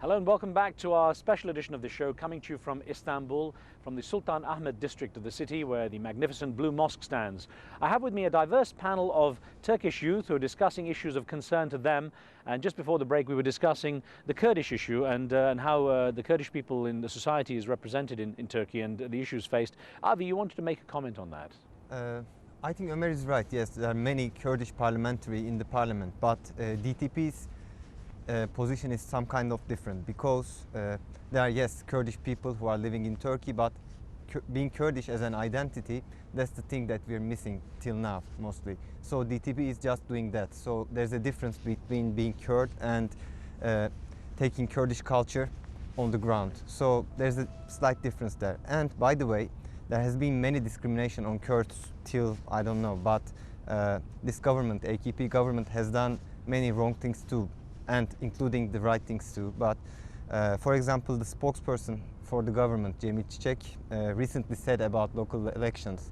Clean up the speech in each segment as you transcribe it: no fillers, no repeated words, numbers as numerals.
Hello and welcome back to our special edition of the show, coming to you from Istanbul, from the Sultan Ahmed district of the city where the magnificent blue mosque stands. I have with me a diverse panel of Turkish youth who are discussing issues of concern to them. And just before the break we were discussing the Kurdish issue and how the Kurdish people in the society is represented in Turkey and the issues faced. Avi, you wanted to make a comment on that? I think Ömer is right. Yes, there are many Kurdish parliamentary in the parliament, but DTP's position is some kind of different because there are, yes, Kurdish people who are living in Turkey, but being Kurdish as an identity, that's the thing that we're missing till now mostly. So DTP is just doing that. So there's a difference between being Kurd and taking Kurdish culture on the ground. So there's a slight difference there. And by the way, there has been many discrimination on Kurds till I don't know, but this government, AKP government, has done many wrong things too, and including the right things too. But for example, the spokesperson for the government, Cemil Çiçek, recently said about local elections,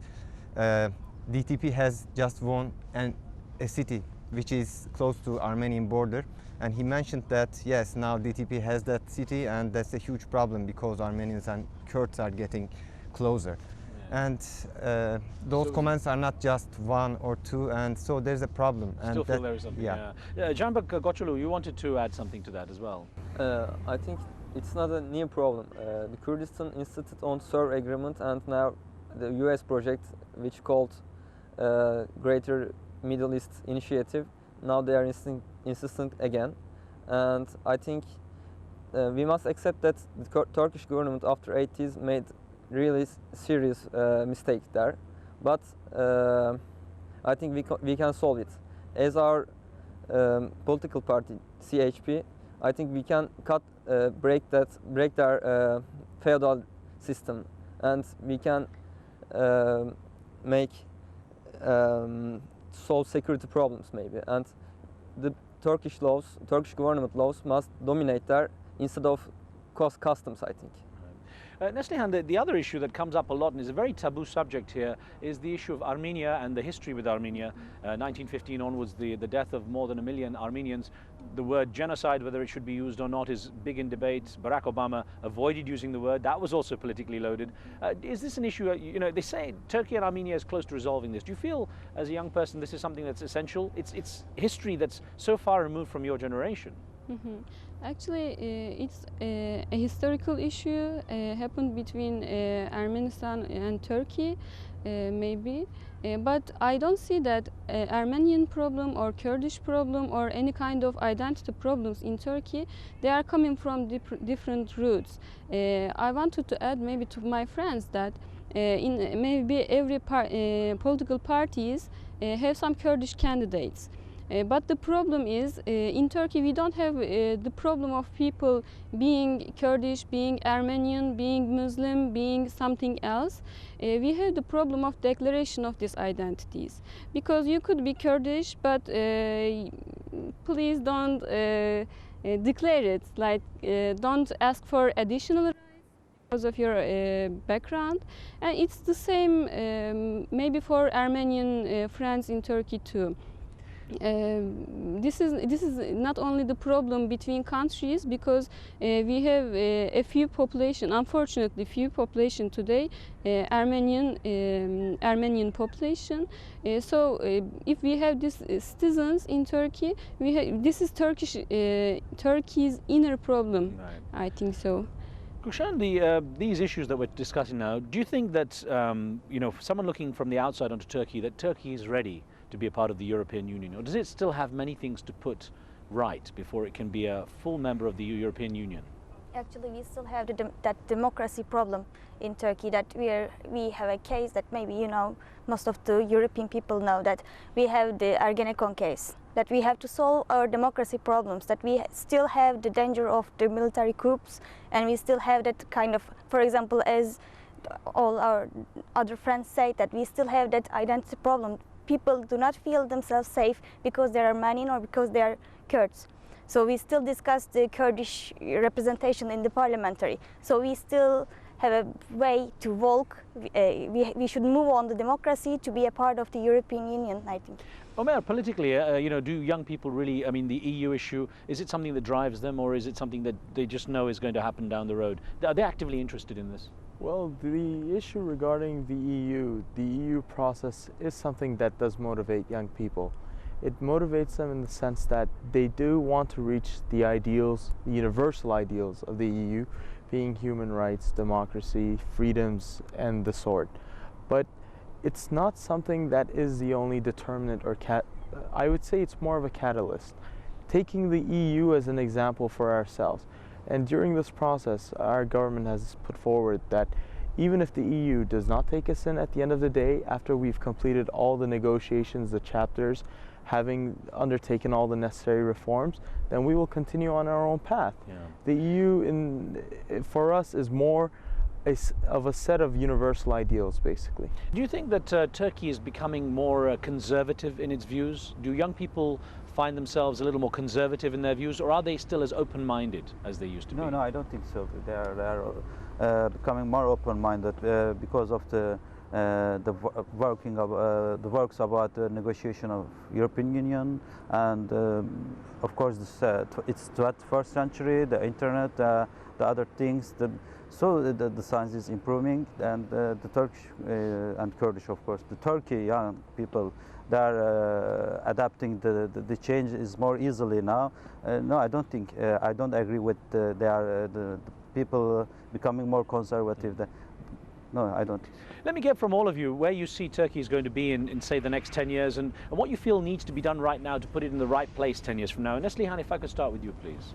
DTP has just won a city which is close to Armenian border, and he mentioned that yes, now DTP has that city and that's a huge problem because Armenians and Kurds are getting closer. And those comments are not just one or two, and so there's a problem. Still feel there is something. Yeah. Canberk Goçulu, you wanted to add something to that as well. I think it's not a new problem. The Kurdistan insisted on SUR agreement, and now the US project, which called Greater Middle East Initiative, now they are insisting again. And I think we must accept that the Turkish government after 80s made really serious mistake there, but I think we can solve it. As our political party CHP, I think we can break their feudal system, and we can make solve security problems maybe. And the Turkish government laws must dominate there instead of customs, I think. Neslihan, the other issue that comes up a lot and is a very taboo subject here is the issue of Armenia and the history with Armenia. 1915 onwards, the death of more than 1 million Armenians. The word genocide, whether it should be used or not, is big in debate. Barack Obama avoided using the word. That was also politically loaded. Is this an issue, they say Turkey and Armenia is close to resolving this. Do you feel, as a young person, this is something that's essential? It's history that's so far removed from your generation. Mm-hmm. Actually, it's a historical issue happened between Armenian and Turkey, maybe. But I don't see that Armenian problem or Kurdish problem or any kind of identity problems in Turkey. They are coming from different roots. I wanted to add maybe to my friends that in maybe every political parties have some Kurdish candidates. But the problem is, in Turkey we don't have the problem of people being Kurdish, being Armenian, being Muslim, being something else. We have the problem of declaration of these identities. Because you could be Kurdish, but please don't declare it. Like, don't ask for additional rights because of your background. And it's the same maybe for Armenian friends in Turkey too. This is not only the problem between countries, because we have a few population, unfortunately few population today, Armenian population. So if we have these citizens in Turkey, this is Turkey's inner problem. Right. I think so. Gulshan, these issues that we're discussing now, do you think that someone looking from the outside onto Turkey, that Turkey is ready to be a part of the European Union, or does it still have many things to put right before it can be a full member of the European Union? Actually, we still have that democracy problem in Turkey, that we have a case that maybe most of the European people know, that we have the Ergenekon case, that we have to solve our democracy problems, that we still have the danger of the military coups, and we still have that kind of, for example, as all our other friends say, that we still have that identity problem. People do not feel themselves safe because they are Armenian or because they are Kurds. So we still discuss the Kurdish representation in the parliamentary. So we still have a way to walk. We should move on the democracy to be a part of the European Union, I think. Omer, politically, do young people really, I mean, the EU issue, is it something that drives them, or is it something that they just know is going to happen down the road? Are they actively interested in this? Well, the issue regarding the EU process is something that does motivate young people. It motivates them in the sense that they do want to reach the ideals, the universal ideals of the EU, being human rights, democracy, freedoms, and the sort. But it's not something that is the only determinant or I would say it's more of a catalyst. Taking the EU as an example for ourselves. And during this process, our government has put forward that even if the EU does not take us in at the end of the day, after we've completed all the negotiations, the chapters, having undertaken all the necessary reforms, then we will continue on our own path. Yeah. The EU, for us, is more of a set of universal ideals, basically. Do you think that Turkey is becoming more conservative in its views? Do young people find themselves a little more conservative in their views, or are they still as open-minded as they used to be? No, I don't think so. They are becoming more open-minded because of the works about the negotiation of European Union, and of course it's 21st century, the internet, the other things. So the science is improving, and the Turkish and Kurdish, of course, the Turkey young people, they are adapting the change is more easily now. No, I don't think, I don't agree with the people becoming more conservative. No, I don't. Let me get from all of you where you see Turkey is going to be in say, the next 10 years, and what you feel needs to be done right now to put it in the right place 10 years from now. And Riz Khan, if I could start with you, please.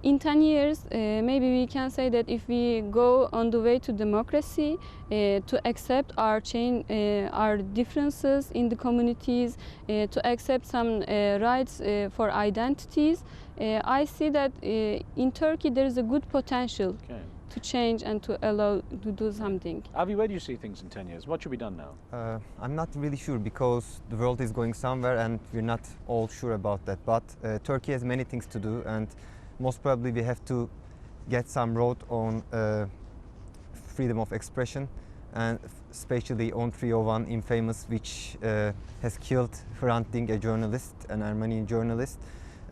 In 10 years, maybe we can say that if we go on the way to democracy, to accept our our differences in the communities, to accept some rights for identities, I see that in Turkey there is a good potential to change and to allow to do something. Avi, where do you see things in 10 years? What should be done now? I'm not really sure, because the world is going somewhere and we're not all sure about that. But Turkey has many things to do, and most probably we have to get some road on freedom of expression, and especially on 301 infamous, which has killed Hrant Dink, a journalist, an Armenian journalist.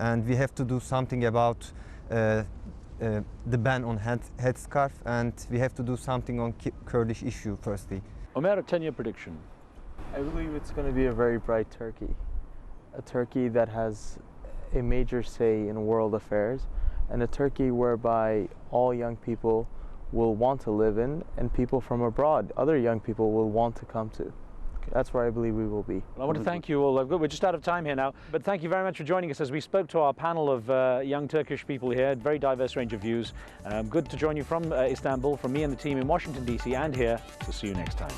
And we have to do something about the ban on headscarf, and we have to do something on Kurdish issue firstly. Omer, a 10-year prediction. I believe it's going to be a very bright Turkey. A Turkey that has a major say in world affairs, and a Turkey whereby all young people will want to live in, and people from abroad, other young people, will want to come to. That's where I believe we will be. Well, I want to thank you all. We're just out of time here now, but thank you very much for joining us as we spoke to our panel of young Turkish people here, very diverse range of views. Good to join you from Istanbul, from me and the team in Washington, D.C. and here. So see you next time.